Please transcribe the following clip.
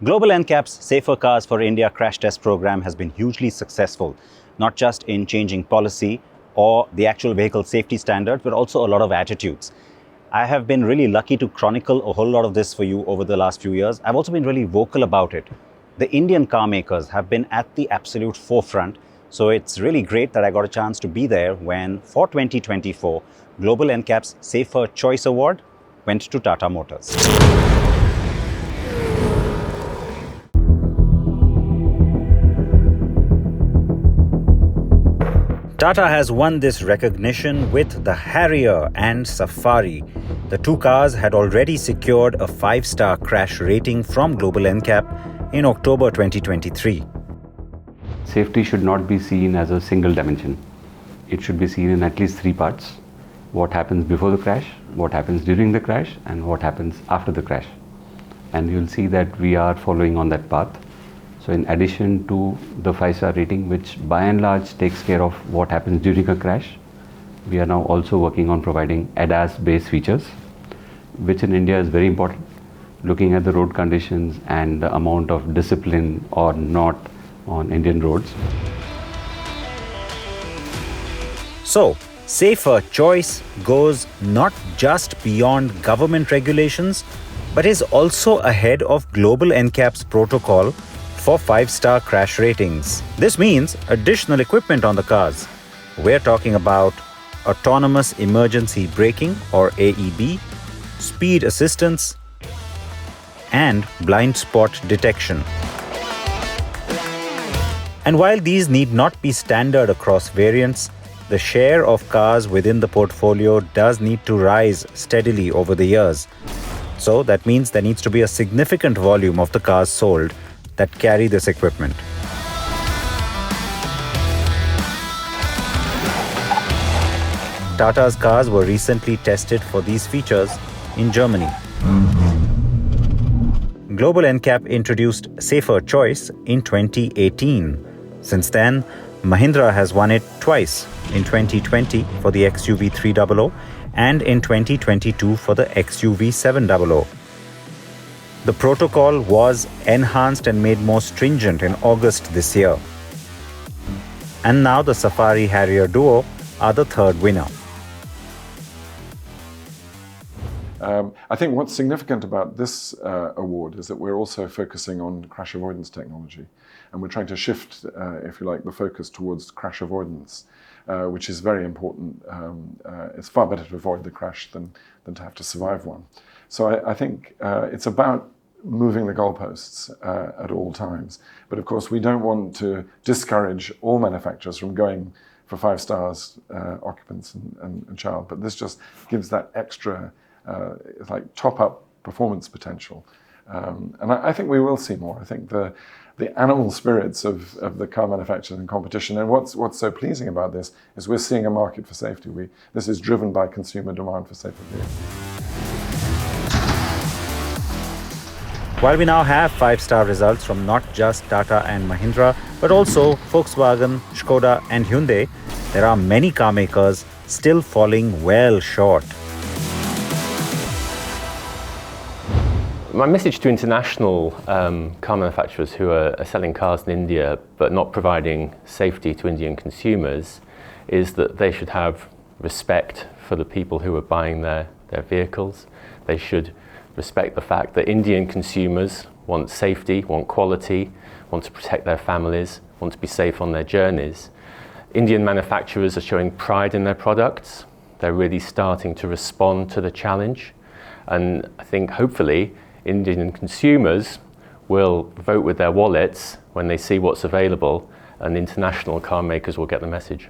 Global NCAP's Safer Cars for India crash test program has been hugely successful, not just in changing policy or the actual vehicle safety standards, but also a lot of attitudes. I have been really lucky to chronicle a whole lot of this for you over the last few years. I've also been really vocal about it. The Indian car makers have been at the absolute forefront, so it's really great that I got a chance to be there when, for 2024, Global NCAP's Safer Choice Award went to Tata Motors. Tata has won this recognition with the Harrier and Safari. The two cars had already secured a 5-star crash rating from Global NCAP in October 2023. Safety should not be seen as a single dimension. It should be seen in at least 3 parts. What happens before the crash, what happens during the crash, and what happens after the crash. And you'll see that we are following on that path. So in addition to the 5-star rating, which by and large takes care of what happens during a crash, we are now also working on providing ADAS-based features, which in India is very important, looking at the road conditions and the amount of discipline or not on Indian roads. So, Safer Choice goes not just beyond government regulations, but is also ahead of Global NCAP's protocol for 5-star crash ratings. This means additional equipment on the cars. We're talking about autonomous emergency braking or AEB, speed assistance, and blind spot detection. And while these need not be standard across variants, the share of cars within the portfolio does need to rise steadily over the years. So that means there needs to be a significant volume of the cars sold that carry this equipment. Tata's cars were recently tested for these features in Germany. Global NCAP introduced Safer Choice in 2018. Since then, Mahindra has won it twice, in 2020 for the XUV 300 and in 2022 for the XUV 700. The protocol was enhanced and made more stringent in August this year. And now the Safari Harrier duo are the third winner. I think what's significant about this award is that we're also focusing on crash avoidance technology. And we're trying to shift, if you like, the focus towards crash avoidance, which is very important. It's far better to avoid the crash than to have to survive one. So I think it's about moving the goalposts at all times. But of course, we don't want to discourage all manufacturers from going for 5 stars, occupants and child. But this just gives that extra like top-up performance potential. And I think we will see more. I think the animal spirits of the car manufacturers and competition, and what's so pleasing about this is we're seeing a market for safety. This is driven by consumer demand for safer vehicles. While we now have 5-star results from not just Tata and Mahindra, but also Volkswagen, Skoda and Hyundai, there are many car makers still falling well short. My message to international car manufacturers who are selling cars in India but not providing safety to Indian consumers is that they should have respect for the people who are buying their vehicles. They should respect the fact that Indian consumers want safety, want quality, want to protect their families, want to be safe on their journeys. Indian manufacturers are showing pride in their products. They're really starting to respond to the challenge. And I think hopefully Indian consumers will vote with their wallets when they see what's available, and international car makers will get the message.